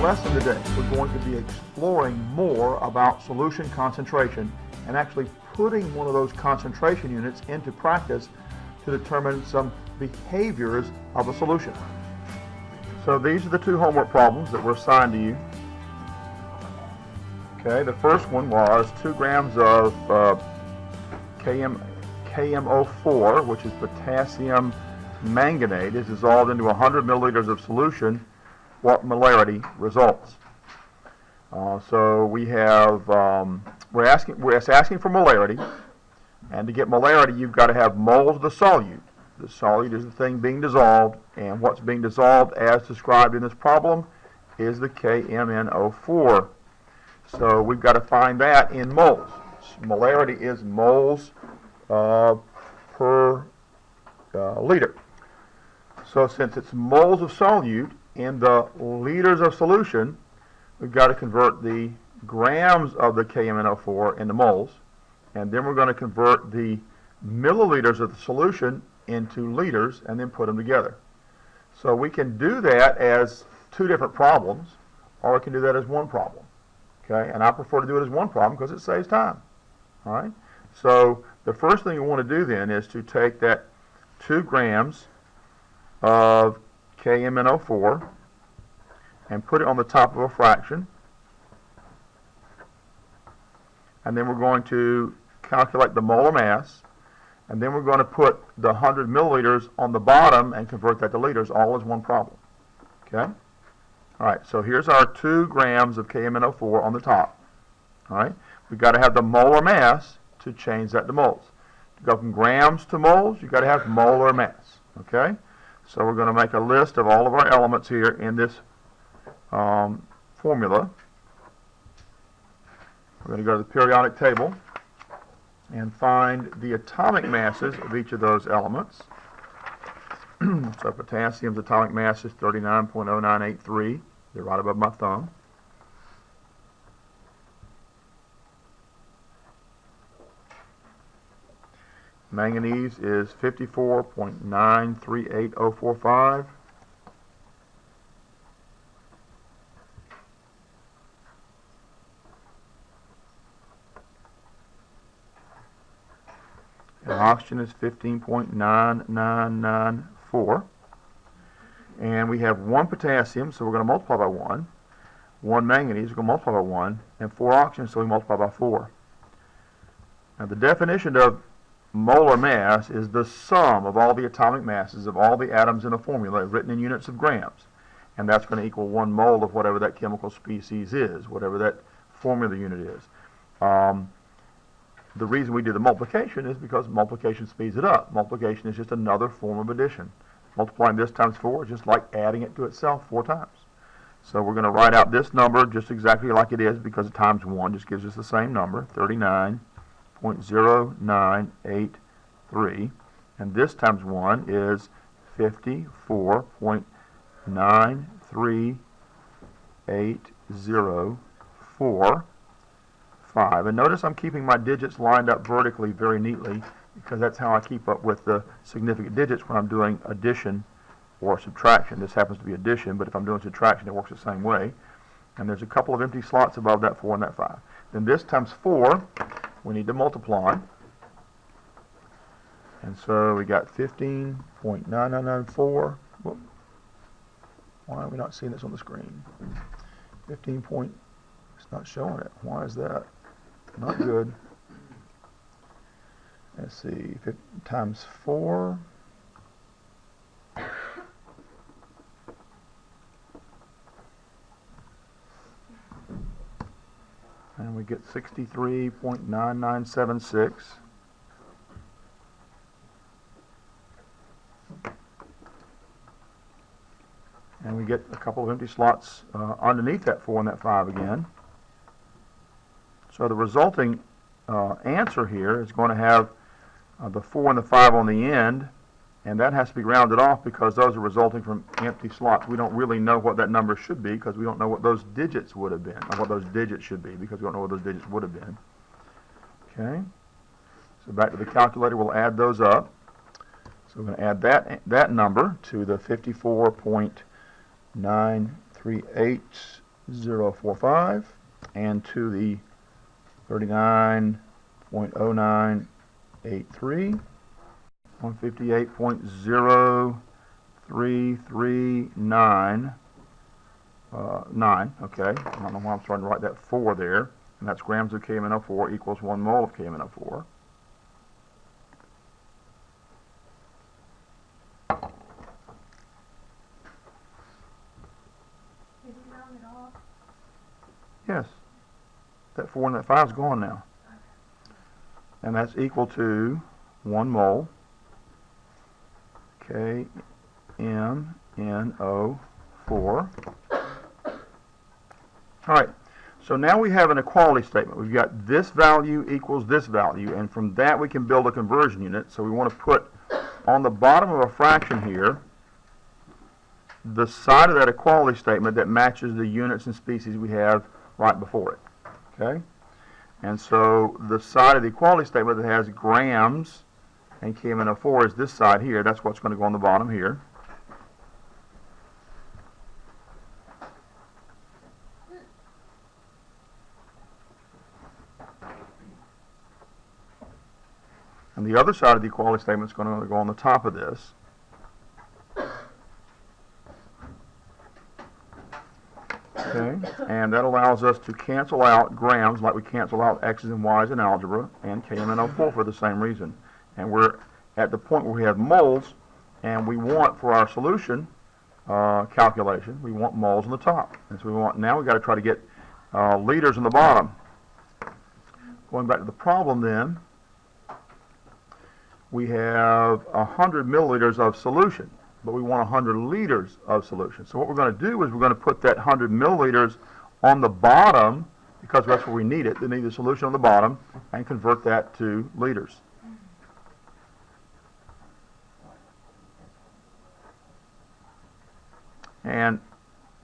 lesson today, we're going to be exploring more about solution concentration and actually putting one of those concentration units into practice to determine some behaviors of a solution. So these are the two homework problems that were assigned to you. Okay, the first one was 2 grams of KMO4, which is potassium manganate, is dissolved into 100 milliliters of solution. What molarity results? So we have we're asking for molarity, and to get molarity, you've got to have moles of the solute. The solute is the thing being dissolved, and what's being dissolved, as described in this problem, is the KMNO4. So we've got to find that in moles. Molarity is moles per liter. So since it's moles of solute in the liters of solution, we've got to convert the grams of the KMNO4 into moles, and then we're going to convert the milliliters of the solution into liters and then put them together. So we can do that as 2 different problems, or we can do that as one problem. Okay, and I prefer to do it as one problem because it saves time. All right. So the first thing you want to do then is to take that 2 grams of KMNO4 and put it on the top of a fraction, and then we're going to calculate the molar mass, and then we're going to put the 100 milliliters on the bottom and convert that to liters, all as one problem. Okay? All right, so here's our 2 grams of KMNO4 on the top. All right, we've got to have the molar mass to change that to moles. To go from grams to moles, you've got to have molar mass. Okay? So we're going to make a list of all of our elements here in this formula. We're going to go to the periodic table and find the atomic masses of each of those elements. So potassium's atomic mass is 39.0983. They're right above my thumb. Manganese is 54.938045. And oxygen is 15.9994. And we have 1 potassium, so we're going to multiply by 1. 1 manganese, we're going to multiply by 1. And 4 oxygen, so we multiply by 4. Now the definition of molar mass is the sum of all the atomic masses of all the atoms in a formula written in units of grams. And that's going to equal 1 mole of whatever that chemical species is, whatever that formula unit is. The reason we do the multiplication is because multiplication speeds it up. Multiplication is just another form of addition. Multiplying this times 4 is just like adding it to itself 4 times. So we're going to write out this number just exactly like it is because times 1 just gives us the same number, 39.0983. And this times 1 is 54.93804. And notice I'm keeping my digits lined up vertically very neatly because that's how I keep up with the significant digits when I'm doing addition or subtraction. This happens to be addition, but if I'm doing subtraction, it works the same way. And there's a couple of empty slots above that 4 and that 5. Then this times 4, we need to multiply. And so we got 15.9994. Why are we not seeing this on the screen? 15 point, it's not showing it. Why is that? Not good. Let's see, times 4. And we get 63.9976. And we get a couple of empty slots underneath that 4 and that 5 again. So the resulting answer here is going to have the 4 and the 5 on the end, and that has to be rounded off because those are resulting from empty slots. We don't really know what that number should be because we don't know what those digits would have been, or what those digits should be because we don't know what those digits would have been. Okay, so back to the calculator, we'll add those up. So we're going to add that number to the 54.938 0.045 and to the 39.0983, 158.0339, 9, okay. I don't know why I'm starting to write that 4 there. And that's grams of KMnO4 equals 1 mole of KMnO4. Did you round it off? Yes. That 4 and that 5 is gone now. And that's equal to 1 mole KMnO4. All right, so now we have an equality statement. We've got this value equals this value, and from that we can build a conversion unit. So we want to put on the bottom of a fraction here the side of that equality statement that matches the units and species we have right before it. Okay? And so the side of the equality statement that has grams and KMnO4 is this side here. That's what's going to go on the bottom here. And the other side of the equality statement is going to go on the top of this. Okay, and that allows us to cancel out grams like we cancel out x's and y's in algebra, and KMnO4 for the same reason. And we're at the point where we have moles, and we want, for our solution calculation, we want moles on the top. And so now we've got to try to get liters on the bottom. Going back to the problem then, we have 100 milliliters of solution, but we want 100 liters of solution. So what we're going to do is we're going to put that 100 milliliters on the bottom, because that's where we need it. We need the solution on the bottom, and convert that to liters. And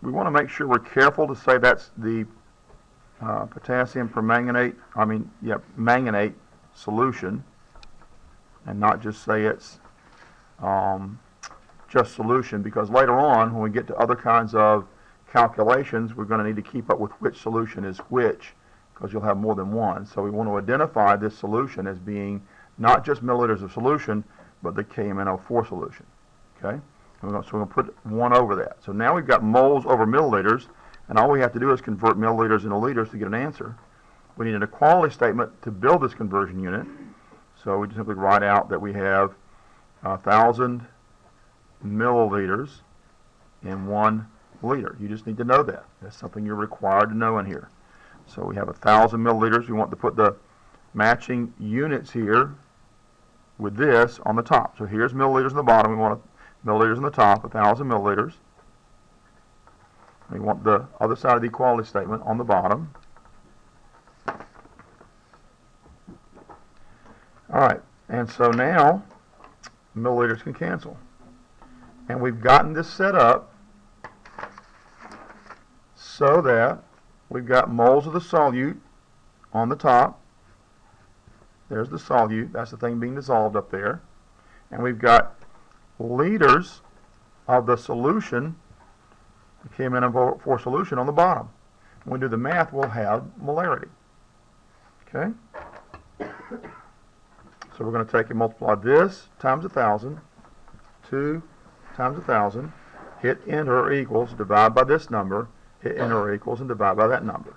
we want to make sure we're careful to say that's the potassium permanganate, manganate solution, and not just say it's just solution, because later on, when we get to other kinds of calculations, we're going to need to keep up with which solution is which, because you'll have more than one. So we want to identify this solution as being not just milliliters of solution, but the KMnO4 solution. Okay? So we're going to put 1 over that. So now we've got moles over milliliters, and all we have to do is convert milliliters into liters to get an answer. We need an equality statement to build this conversion unit. So we just simply write out that we have 1,000 milliliters in 1 liter. You just need to know that. That's something you're required to know in here. So we have 1,000 milliliters. We want to put the matching units here with this on the top. So here's milliliters on the bottom. We want milliliters on the top, 1,000 milliliters. We want the other side of the equality statement on the bottom. All right, and so now milliliters can cancel. And we've gotten this set up so that we've got moles of the solute on the top. There's the solute. That's the thing being dissolved up there. And we've got liters of the solution, the KMnO4 solution, on the bottom. When we do the math, we'll have molarity. Okay? So we're going to take and multiply this times 1,000, 2 times 1,000, hit enter or equals, divide by this number, hit enter or equals, and divide by that number.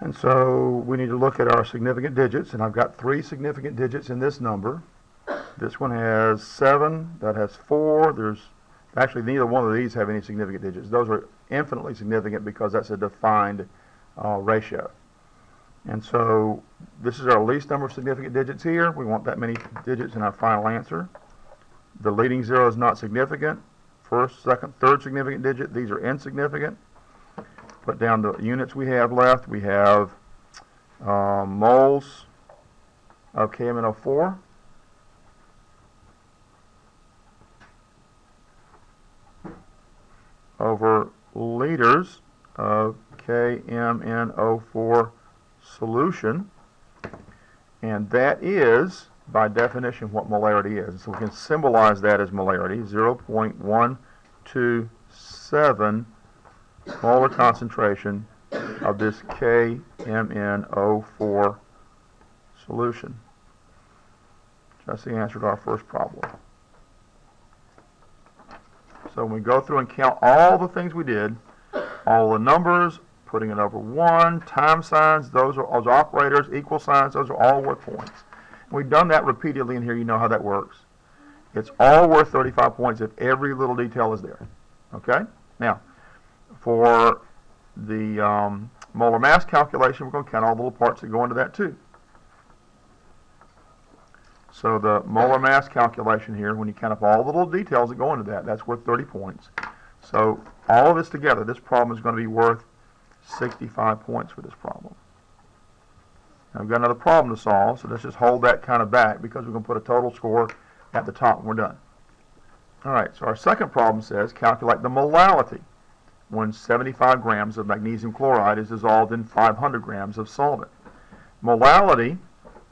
And so we need to look at our significant digits, and I've got 3 significant digits in this number. This one has 7, that has 4. There's actually neither one of these have any significant digits. Those are infinitely significant because that's a defined ratio. And so this is our least number of significant digits here. We want that many digits in our final answer. The leading 0 is not significant. First, second, third significant digit, these are insignificant. Put down the units we have left. We have moles of KMnO4. over liters of KMNO4 solution. And that is, by definition, what molarity is. So we can symbolize that as molarity, 0.127 molar concentration of this KMNO4 solution. That's the answer to our first problem. So when we go through and count all the things we did, all the numbers, putting it over 1, time signs, those operators, equal signs, those are all worth points. We've done that repeatedly in here. You know how that works. It's all worth 35 points if every little detail is there. Okay? Now, for the molar mass calculation, we're going to count all the little parts that go into that too. So the molar mass calculation here, when you count up all the little details that go into that, that's worth 30 points. So all of this together, this problem is going to be worth 65 points for this problem. Now we've got another problem to solve, so let's just hold that kind of back because we're going to put a total score at the top when we're done. All right, so our second problem says calculate the molality when 75 grams of magnesium chloride is dissolved in 500 grams of solvent. Molality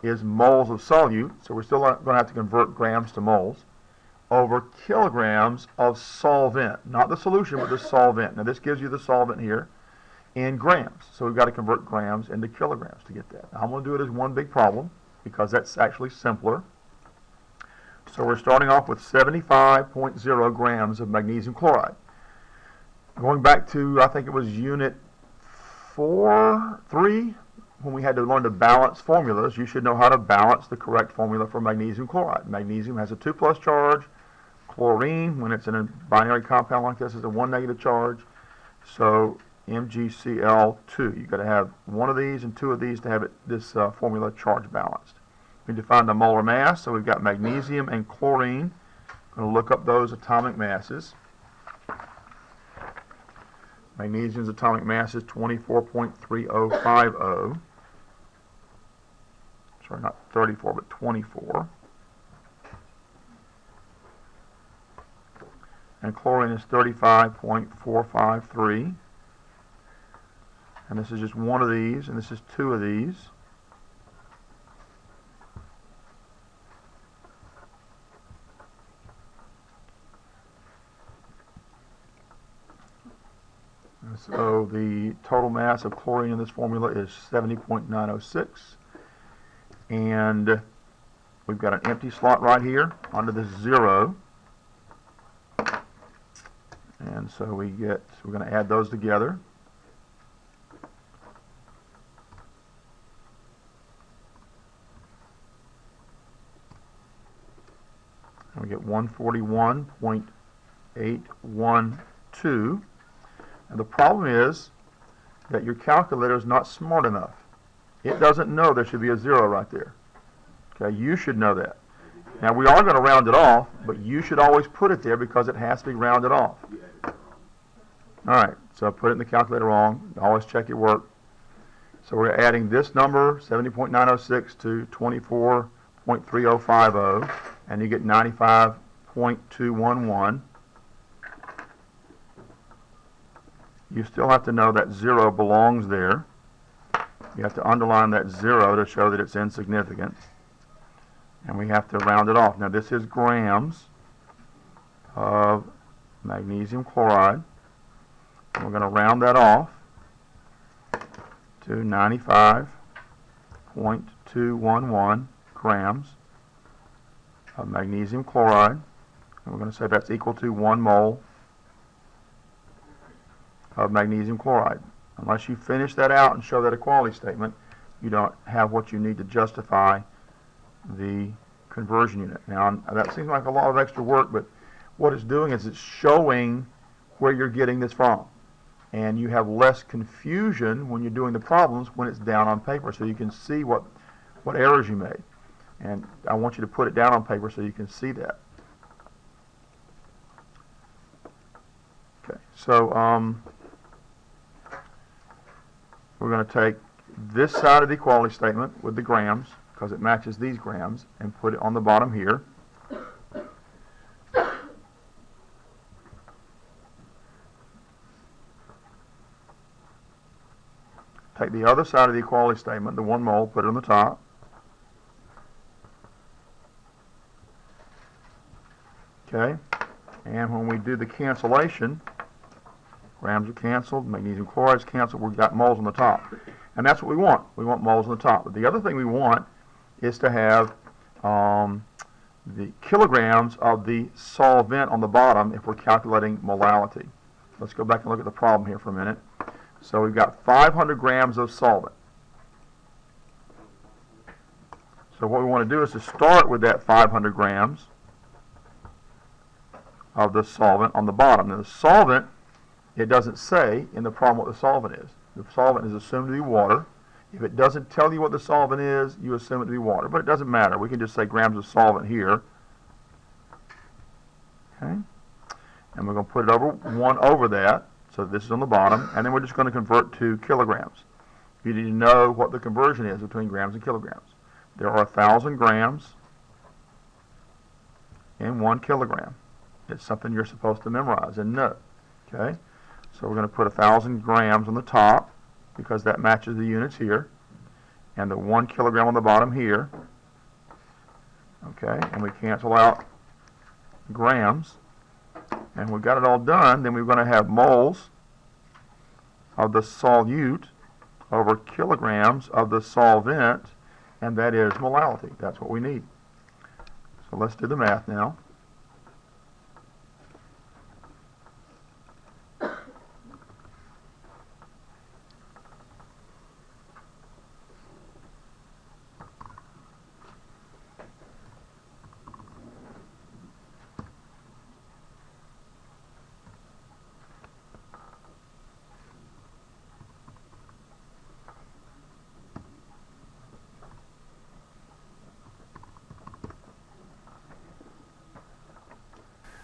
is moles of solute, so we're still going to have to convert grams to moles, over kilograms of solvent. Not the solution, but the solvent. Now this gives you the solvent here in grams. So we've got to convert grams into kilograms to get that. Now I'm going to do it as one big problem because that's actually simpler. So we're starting off with 75.0 grams of magnesium chloride. Going back to, I think it was unit 3, when we had to learn to balance formulas, you should know how to balance the correct formula for magnesium chloride. Magnesium has a 2+ charge. Chlorine, when it's in a binary compound like this, is a 1 negative charge. So MgCl2. You've got to have one of these and 2 of these to have this formula charge balanced. We define the molar mass, so we've got magnesium and chlorine. I'm going to look up those atomic masses. Magnesium's atomic mass is 24.3050. Sorry, not 34, but 24. And chlorine is 35.453. And this is just one of these, and this is 2 of these. And so the total mass of chlorine in this formula is 70.906. And we've got an empty slot right here under this 0. And so we're going to add those together. And we get 141.812. And the problem is that your calculator is not smart enough. It doesn't know there should be a 0 right there. Okay, you should know that. Now we are going to round it off, but you should always put it there because it has to be rounded off. Alright, so put it in the calculator wrong. Always check your work. So we're adding this number, 70.906, to 24.3050, and you get 95.211. You still have to know that 0 belongs there. You have to underline that 0 to show that it's insignificant. And we have to round it off. Now this is grams of magnesium chloride. And we're going to round that off to 95.211 grams of magnesium chloride. And we're going to say that's equal to 1 mole of magnesium chloride. Unless you finish that out and show that equality statement, you don't have what you need to justify the conversion unit. Now, that seems like a lot of extra work, but what it's doing is it's showing where you're getting this from. And you have less confusion when you're doing the problems when it's down on paper, so you can see what errors you made. And I want you to put it down on paper so you can see that. Okay, so we're going to take this side of the equality statement with the grams, because it matches these grams, and put it on the bottom here. take the other side of the equality statement, the 1 mole, put it on the top. Okay, and when we do the cancellation, grams are canceled, magnesium chloride is canceled, we've got moles on the top. And that's what we want. We want moles on the top. But the other thing we want is to have the kilograms of the solvent on the bottom if we're calculating molality. Let's go back and look at the problem here for a minute. So we've got 500 grams of solvent. So what we want to do is to start with that 500 grams of the solvent on the bottom. Now the solvent, it doesn't say in the problem what the solvent is. The solvent is assumed to be water. If it doesn't tell you what the solvent is, you assume it to be water. But it doesn't matter. We can just say grams of solvent here. Okay. And we're going to put it over 1 over that. So this is on the bottom. And then we're just going to convert to kilograms. You need to know what the conversion is between grams and kilograms. There are 1,000 grams in 1 kilogram. It's something you're supposed to memorize and know. Okay. So we're going to put 1,000 grams on the top because that matches the units here, and the 1 kilogram on the bottom here. Okay, and we cancel out grams, and we've got it all done. Then we're going to have moles of the solute over kilograms of the solvent, and that is molality. That's what we need. So let's do the math now.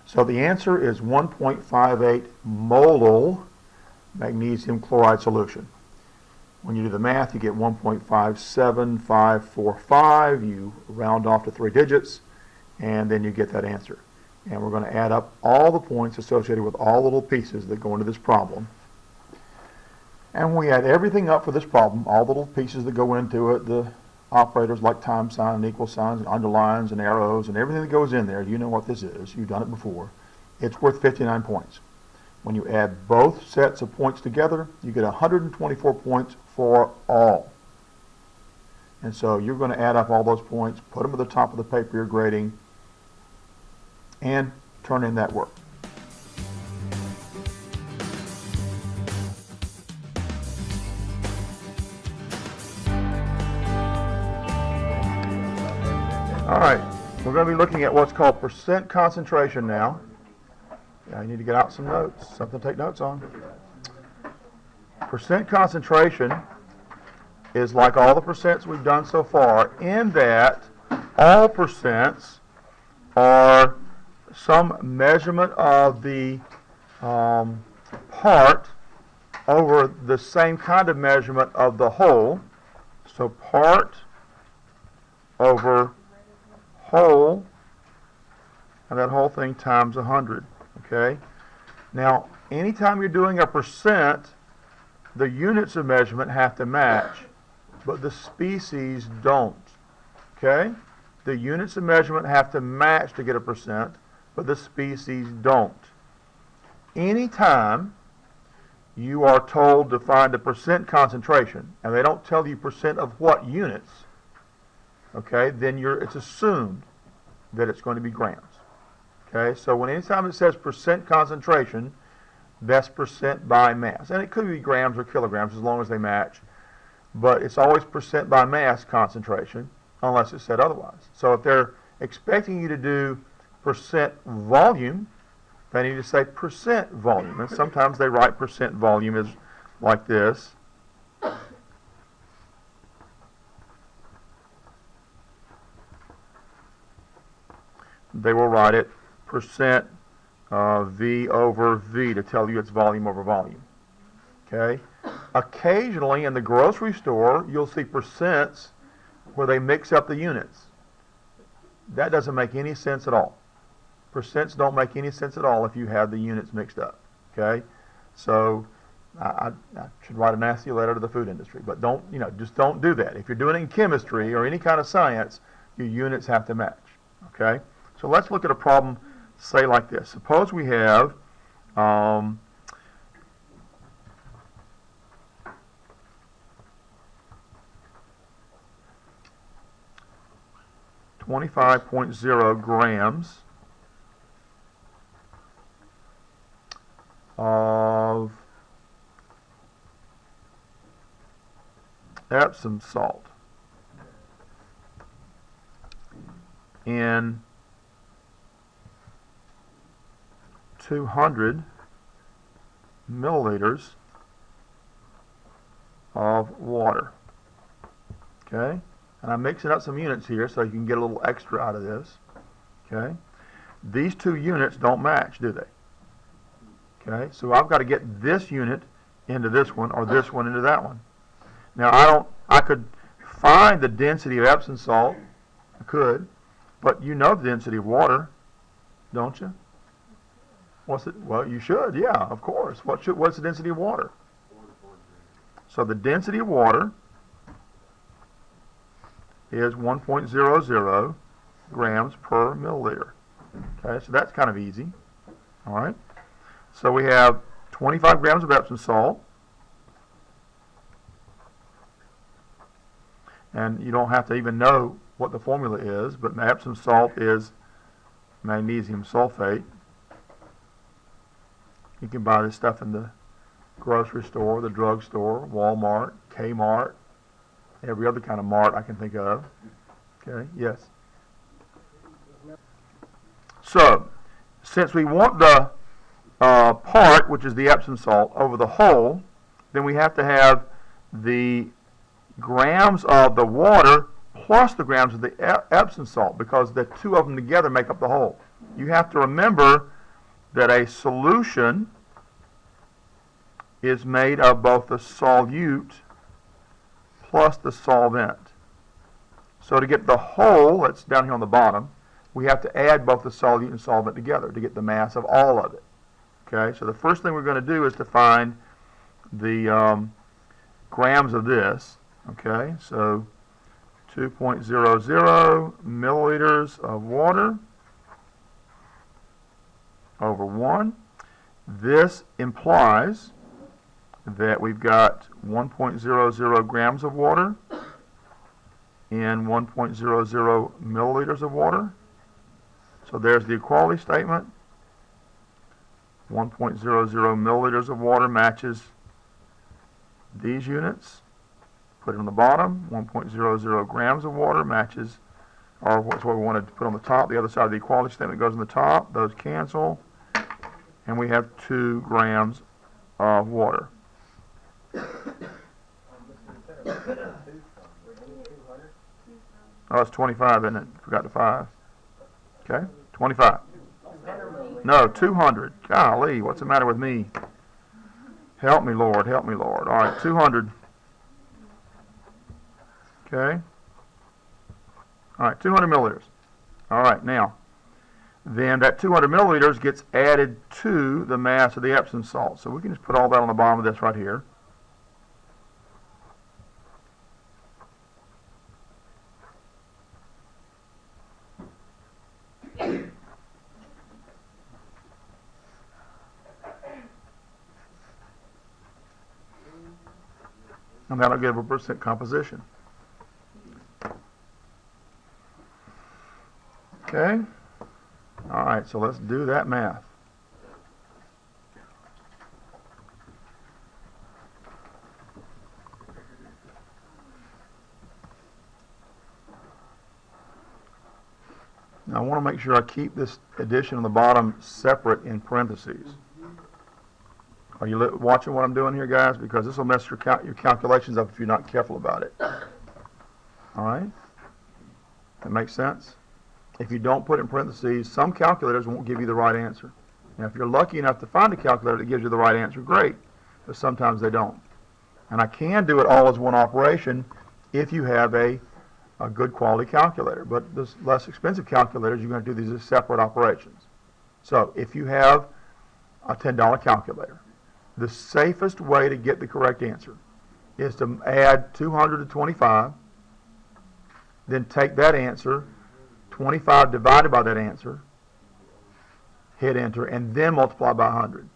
So the answer is 1.58 molal magnesium chloride solution. When you do the math, you get 1.57545. You round off to 3 digits, and then you get that answer. And we're going to add up all the points associated with all the little pieces that go into this problem. And we add everything up for this problem, all the little pieces that go into it, the operators like times sign and equal signs and underlines and arrows and everything that goes in there. You know what this is. You've done it before. It's worth 59 points. When you add both sets of points together, you get 124 points for all. And so you're going to add up all those points, put them at the top of the paper you're grading, and turn in that work. All right, we're going to be looking at what's called percent concentration now. I need to get out some notes, something to take notes on. Percent concentration is like all the percents we've done so far, in that all percents are some measurement of the part over the same kind of measurement of the whole. So part over whole, and that whole thing times 100. Okay? Now, anytime you're doing a percent, the units of measurement have to match, but the species don't. Okay? The units of measurement have to match to get a percent, but the species don't. Anytime you are told to find a percent concentration, and they don't tell you percent of what units, okay, then it's assumed that it's going to be grams. Okay, so anytime it says percent concentration, that's percent by mass. And it could be grams or kilograms as long as they match, but it's always percent by mass concentration unless it's said otherwise. So if they're expecting you to do percent volume, they need to say percent volume. And sometimes they write percent volume as like this. They will write it percent V over V to tell you it's volume over volume. Okay? Occasionally in the grocery store, you'll see percents where they mix up the units. That doesn't make any sense at all. Percents don't make any sense at all if you have the units mixed up. Okay? So I should write a nasty letter to the food industry, but just don't do that. If you're doing it in chemistry or any kind of science, your units have to match, okay? So let's look at a problem, say like this. Suppose we have 25.0 grams of Epsom salt in 200 milliliters of water. Okay? And I'm mixing up some units here so you can get a little extra out of this. Okay? These two units don't match, do they? Okay? So I've got to get this unit into this one or this one into that one. Now I could find the density of Epsom salt. I could, but you know the density of water, don't you? What's it? Well, you should, yeah, of course. What's the density of water? So the density of water is 1.00 grams per milliliter. Okay, so that's kind of easy. All right. So we have 25 grams of Epsom salt. And you don't have to even know what the formula is, but Epsom salt is magnesium sulfate. You can buy this stuff in the grocery store, the drugstore, Walmart, Kmart, every other kind of mart I can think of. Okay, yes. So, since we want the part, which is the Epsom salt, over the whole, then we have to have the grams of the water plus the grams of the Epsom salt, because the two of them together make up the whole. You have to remember that a solution is made of both the solute plus the solvent. So to get the whole, that's down here on the bottom, we have to add both the solute and solvent together to get the mass of all of it. Okay, so the first thing we're going to do is to find the grams of this. Okay, so 2.00 milliliters of water over 1. This implies that we've got 1.00 grams of water in 1.00 milliliters of water. So there's the equality statement. 1.00 milliliters of water matches these units. Put it on the bottom. 1.00 grams of water matches, or what's what we wanted to put on the top. The other side of the equality statement goes on the top. Those cancel. And we have 2 grams of water. Oh, it's 25, isn't it? Forgot the 5. Okay, 25. No, 200. Golly, what's the matter with me? Help me, Lord. Help me, Lord. All right, 200. Okay. All right, 200 milliliters. All right, now, then that 200 milliliters gets added to the mass of the Epsom salt. So we can just put all that on the bottom of this right here. And that'll give a percent composition. Okay? All right, so let's do that math. Now I want to make sure I keep this addition on the bottom separate in parentheses. Are you watching what I'm doing here, guys? Because this will mess your calculations up if you're not careful about it. All right? That makes sense? If you don't put it in parentheses, some calculators won't give you the right answer. Now, if you're lucky enough to find a calculator that gives you the right answer, great. But sometimes they don't. And I can do it all as one operation if you have a good quality calculator. But the less expensive calculators, you're going to do these as separate operations. So if you have a $10 calculator, the safest way to get the correct answer is to add 200 to 25, then take that answer, 25 divided by that answer, hit enter, and then multiply by 100.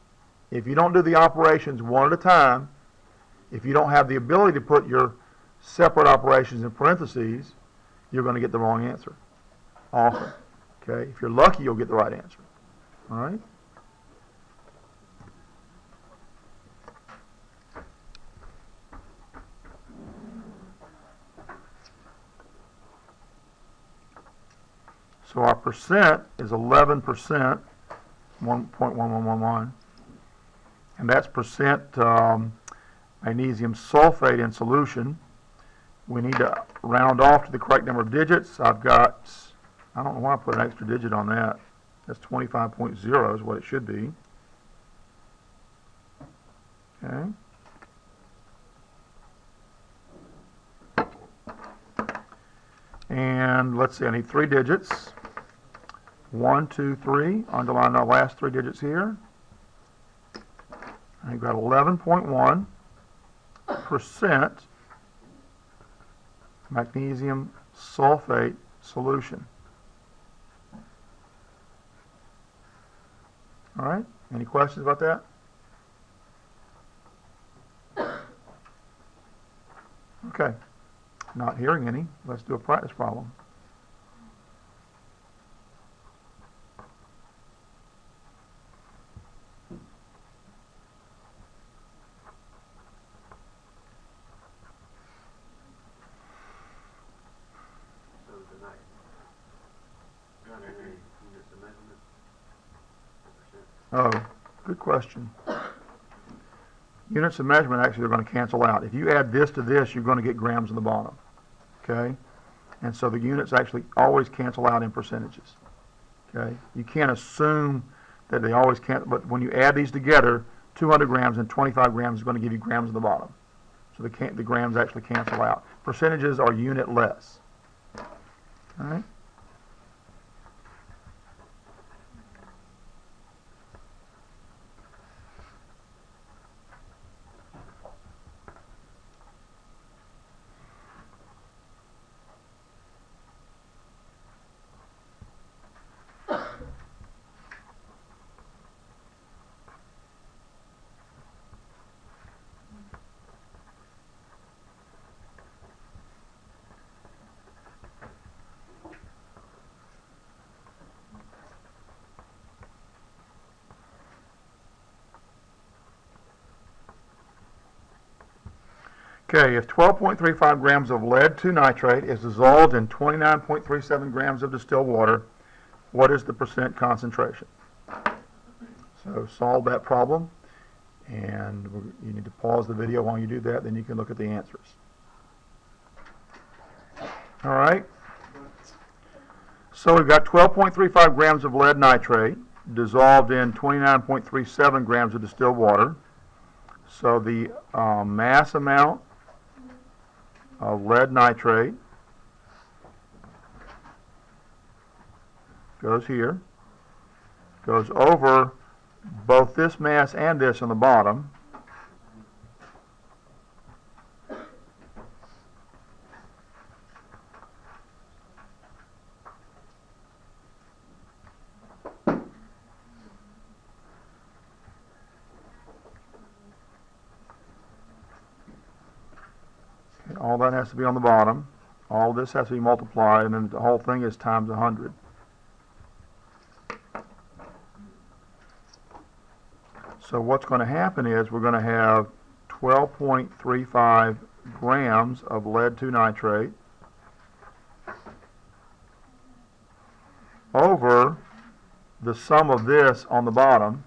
If you don't do the operations one at a time, if you don't have the ability to put your separate operations in parentheses, you're going to get the wrong answer often. Okay? If you're lucky, you'll get the right answer. All right? So our percent is 11%, 1.1111, and that's percent magnesium sulfate in solution. We need to round off to the correct number of digits. I don't know why I put an extra digit on that. That's 25.0 is what it should be. Okay. And let's see, I need 3 digits. 1, 2, 3. Underline the last 3 digits here. I've got 11.1% magnesium sulfate solution. All right, any questions about that? Okay, not hearing any. Let's do a practice problem. Oh, good question. Units of measurement actually are going to cancel out. If you add this to this, you're going to get grams in the bottom. Okay? And so the units actually always cancel out in percentages. Okay? You can't assume that they always can't, but when you add these together, 200 grams and 25 grams is going to give you grams in the bottom. So the grams actually cancel out. Percentages are unit less. All right? Okay, if 12.35 grams of lead-2 nitrate is dissolved in 29.37 grams of distilled water, what is the percent concentration? So solve that problem, and you need to pause the video while you do that, then you can look at the answers. All right, so we've got 12.35 grams of lead nitrate dissolved in 29.37 grams of distilled water. So the mass amount of lead nitrate goes here, goes over both this mass and this on the bottom. All that has to be on the bottom. All this has to be multiplied, and then the whole thing is times 100. So what's going to happen is we're going to have 12.35 grams of lead-2 nitrate over the sum of this on the bottom,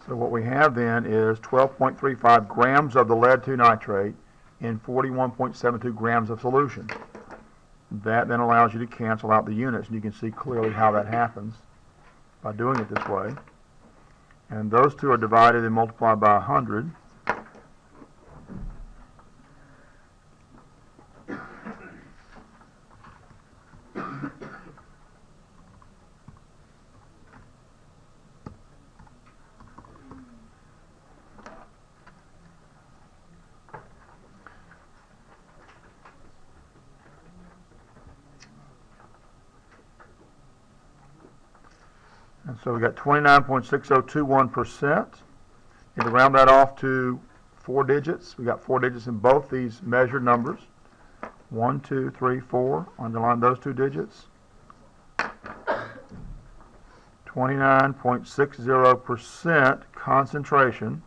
So what we have then is 12.35 grams of the lead-2 nitrate in 41.72 grams of solution. That then allows you to cancel out the units, and you can see clearly how that happens by doing it this way. And those two are divided and multiplied by 100. And so we got 29.6021%. Need to round that off to 4 digits. We got 4 digits in both these measured numbers. 1, 2, 3, 4. Underline those 2 digits. 29.60% concentration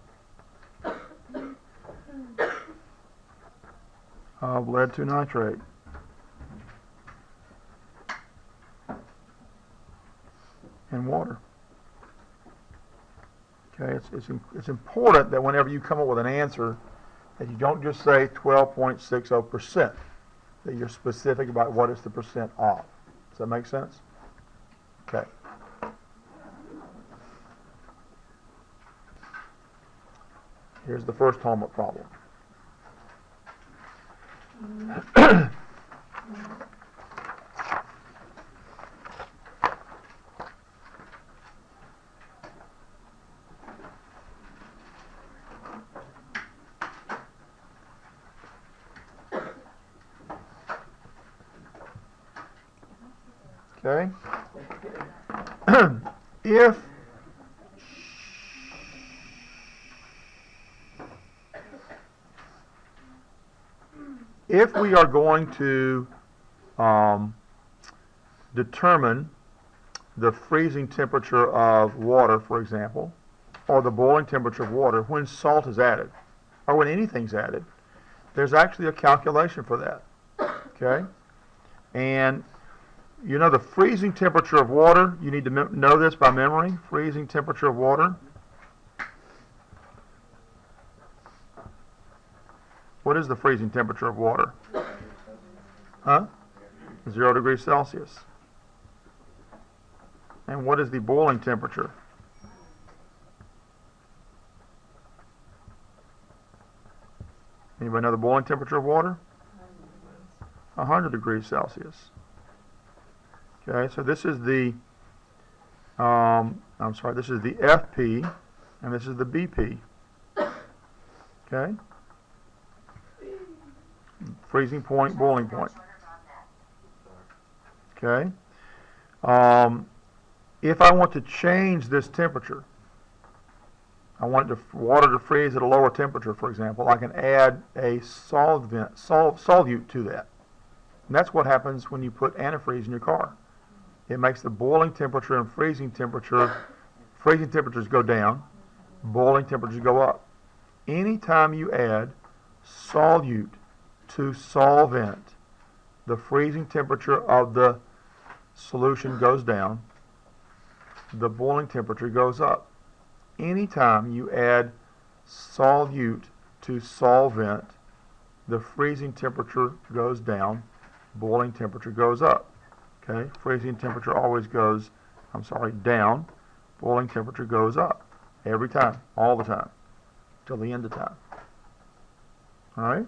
of lead-2 nitrate. In water. Okay, it's important that whenever you come up with an answer, that you don't just say 12.60%, that you're specific about what is the percent of. Does that make sense? Okay. Here's the first homework problem. Okay. If we are going to determine the freezing temperature of water, for example, or the boiling temperature of water when salt is added, or when anything's added, there's actually a calculation for that. Okay? And you know the freezing temperature of water, you need to know this by memory, freezing temperature of water. What is the freezing temperature of water? Huh? 0 degrees Celsius. And what is the boiling temperature? Anybody know the boiling temperature of water? 100 degrees Celsius. Okay, so this is the, this is the FP, and this is the BP. Okay? Freezing point, boiling point. Okay? If I want to change this temperature, I want water to freeze at a lower temperature, for example, I can add a solute to that. And that's what happens when you put antifreeze in your car. It makes the boiling temperature and freezing temperatures go down, boiling temperatures go up. Anytime you add solute to solvent, the freezing temperature of the solution goes down, the boiling temperature goes up. Anytime you add solute to solvent, the freezing temperature goes down, boiling temperature goes up. Okay, freezing temperature always goes, down, boiling temperature goes up. Every time, all the time, till the end of time. All right?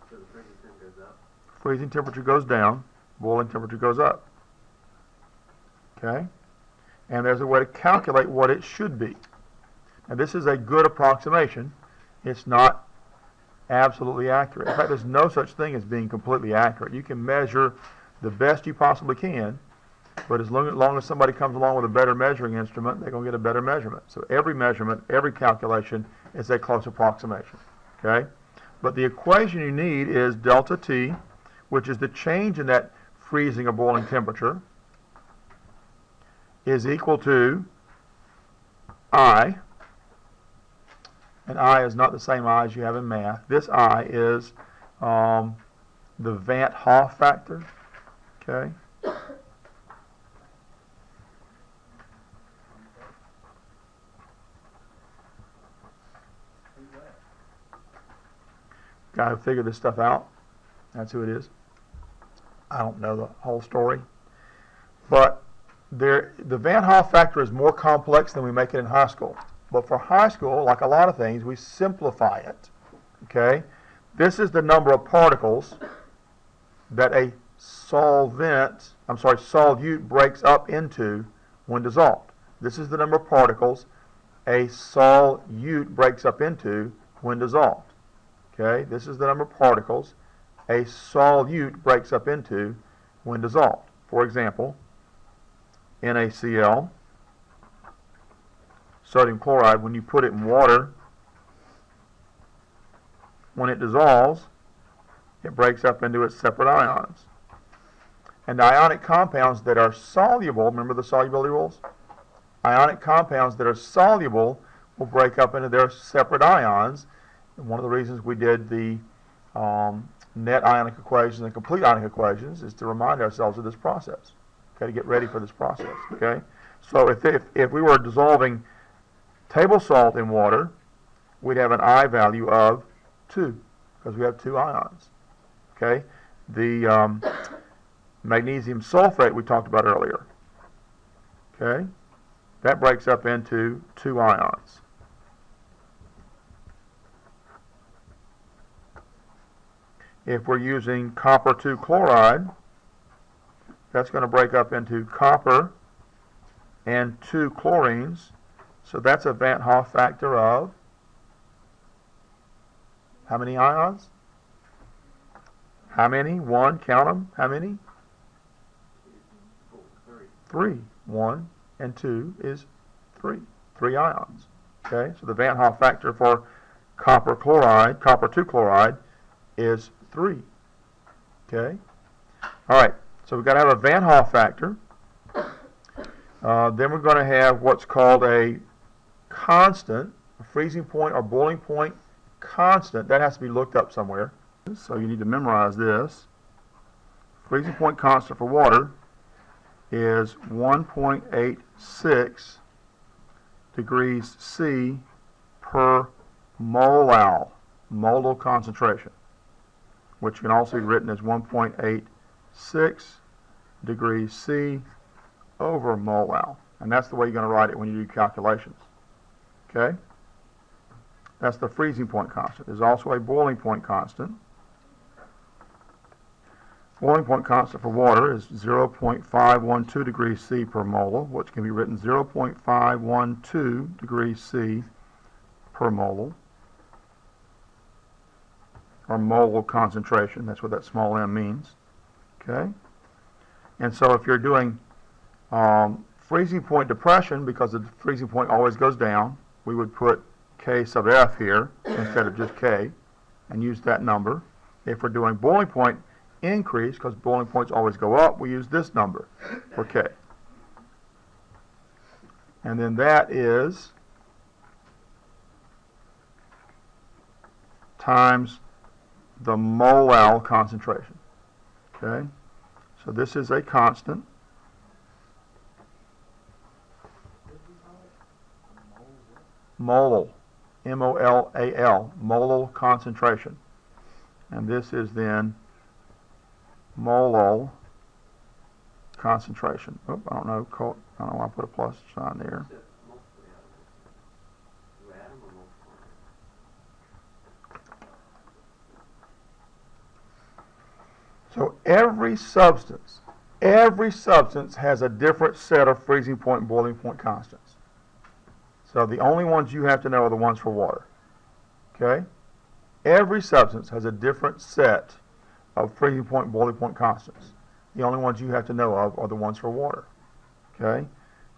So the freezing temperature goes up? Freezing temperature goes down, boiling temperature goes up. Okay? And there's a way to calculate what it should be. Now this is a good approximation. It's not absolutely accurate. In fact, there's no such thing as being completely accurate. You can measure the best you possibly can, but as long as somebody comes along with a better measuring instrument, they're going to get a better measurement. So every measurement, every calculation is a close approximation. Okay? But the equation you need is delta T, which is the change in that freezing or boiling temperature, is equal to I, and I is not the same I as you have in math. This I is the Van't Hoff factor. Okay? guy who figured this stuff out. That's who it is. I don't know the whole story. But the Van Hoff factor is more complex than we make it in high school. But for high school, like a lot of things, we simplify it. Okay? This is the number of particles that a solute breaks up into when dissolved. This is the number of particles a solute breaks up into when dissolved. Okay? This is the number of particles a solute breaks up into when dissolved. For example, NaCl, sodium chloride, when you put it in water, when it dissolves, it breaks up into its separate ions. And ionic compounds that are soluble, remember the solubility rules? Ionic compounds that are soluble will break up into their separate ions. And one of the reasons we did the net ionic equations and complete ionic equations is to remind ourselves of this process. Okay, to get ready for this process. Okay, so if we were dissolving table salt in water, we'd have an I value of 2 because we have 2 ions. Okay, the magnesium sulfate we talked about earlier. Okay, that breaks up into 2 ions. If we're using copper 2 chloride, that's going to break up into copper and 2 chlorines. So that's a Van Hoff factor of how many ions? How many? 1, count them. How many? 3. 1 and 2 is 3. 3 ions. Okay, so the Van Hoff factor for copper 2 chloride, is 3. Okay? All right, so we've got to have a Van Hoff factor. Then we're going to have what's called a constant, a freezing point or boiling point constant. That has to be looked up somewhere. So you need to memorize this. Freezing point constant for water is 1.86 degrees C per molal, molar concentration, which can also be written as 1.86 degrees C over molal. And that's the way you're going to write it when you do calculations. Okay? That's the freezing point constant. There's also a boiling point constant. Boiling point constant for water is 0.512 degrees C per molar, which can be written 0.512 degrees C per molar, or molar concentration. That's what that small m means. Okay? And so if you're doing freezing point depression, because the freezing point always goes down, we would put K sub F here instead of just K and use that number. If we're doing boiling point increase, because boiling points always go up, we use this number for K. And then that is times the molal concentration. Okay? So this is a constant. Molal, M-O-L-A-L, molar concentration. And this is then molal concentration. Oh, I don't know why I put a plus sign there. So every substance has a different set of freezing point and boiling point constants. So the only ones you have to know are the ones for water. Okay? Every substance has a different set of freezing point and boiling point constants. The only ones you have to know of are the ones for water. Okay?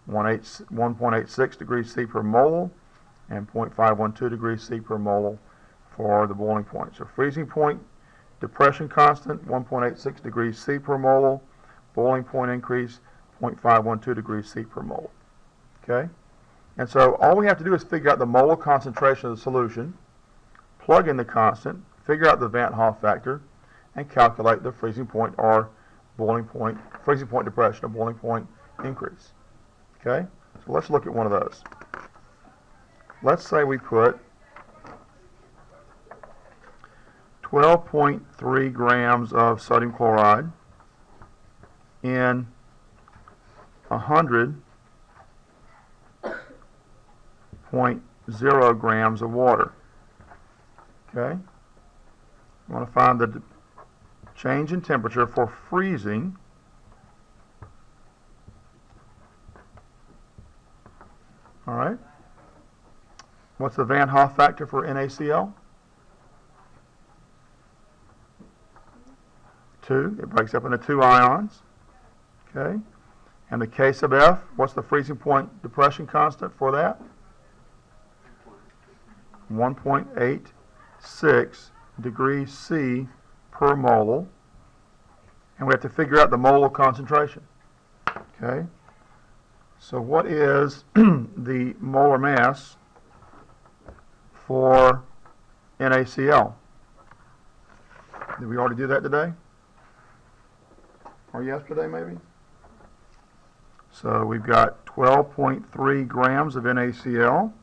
1.86 degrees C per mole and 0.512 degrees C per mole for the boiling point. So freezing point depression constant, 1.86 degrees C per mole. Boiling point increase, 0.512 degrees C per mole. Okay? And so all we have to do is figure out the molar concentration of the solution, plug in the constant, figure out the Van Hoff factor, and calculate the freezing point or boiling point, freezing point depression or boiling point increase. Okay? So let's look at one of those. Let's say we put 12.3 grams of sodium chloride in 100.0 grams of water. Okay? I want to find the change in temperature for freezing all right. What's the Van Hoff factor for NaCl? 2. It breaks up into 2 ions. Okay. And the K sub F, what's the freezing point depression constant for that? 1.86 degrees C per mole. And we have to figure out the molar concentration. Okay. So what is the molar mass for NaCl? Did we already do that today? Or yesterday maybe? So we've got 12.3 grams of NaCl.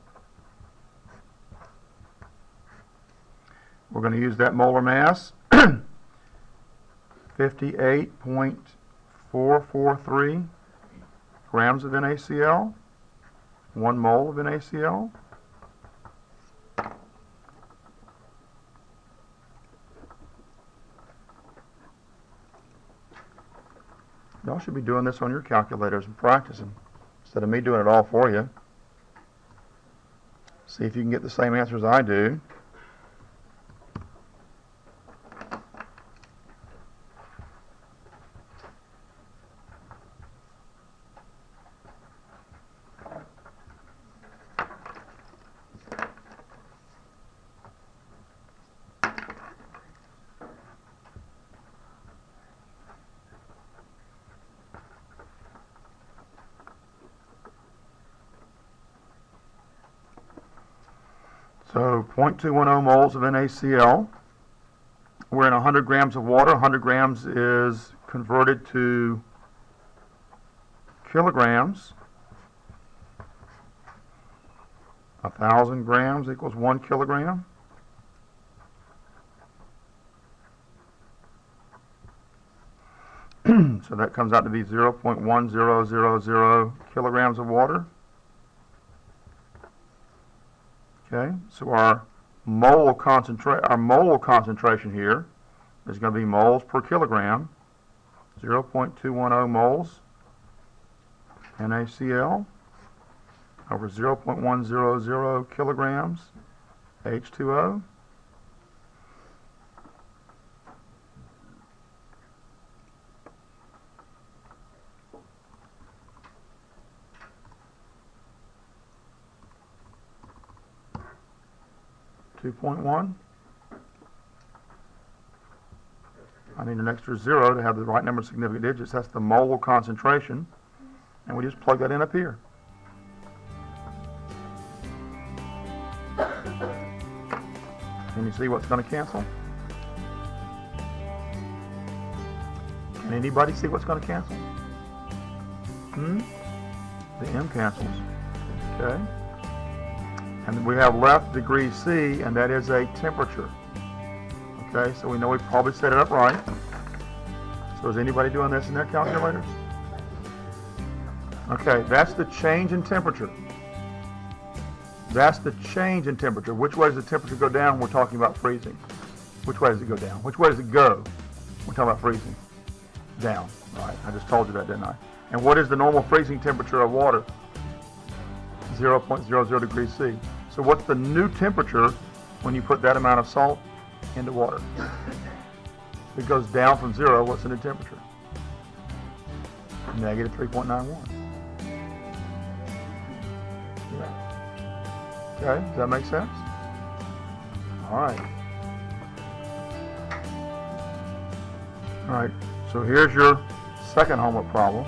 We're going to use that molar mass, 58.443 grams of NaCl, 1 mole of NaCl. Y'all should be doing this on your calculators and practicing instead of me doing it all for you. See if you can get the same answers I do. So 0.210 moles of NaCl. We're in 100 grams of water. 100 grams is converted to kilograms. 1,000 grams equals 1 kilogram. So that comes out to be 0.1000 kilograms of water. Okay, so our molar concentration here is going to be moles per kilogram, 0.210 moles NaCl over 0.100 kilograms H2O. .1. I need an extra 0 to have the right number of significant digits. That's the molar concentration. And we just plug that in up here. Can you see what's going to cancel? Can anybody see what's going to cancel? The M cancels. Okay. And we have left degree C, and that is a temperature. Okay, so we know we probably set it up right. So is anybody doing this in their calculators? Okay, that's the change in temperature. That's the change in temperature. Which way does the temperature go down when we're talking about freezing? Which way does it go down? Which way does it go when we're talking about freezing? Down, right? I just told you that, didn't I? And what is the normal freezing temperature of water? 0.00 degrees C. So what's the new temperature when you put that amount of salt into water? It goes down from 0. What's the new temperature? Negative 3.91. Okay, does that make sense? All right. All right, so here's your second homework problem.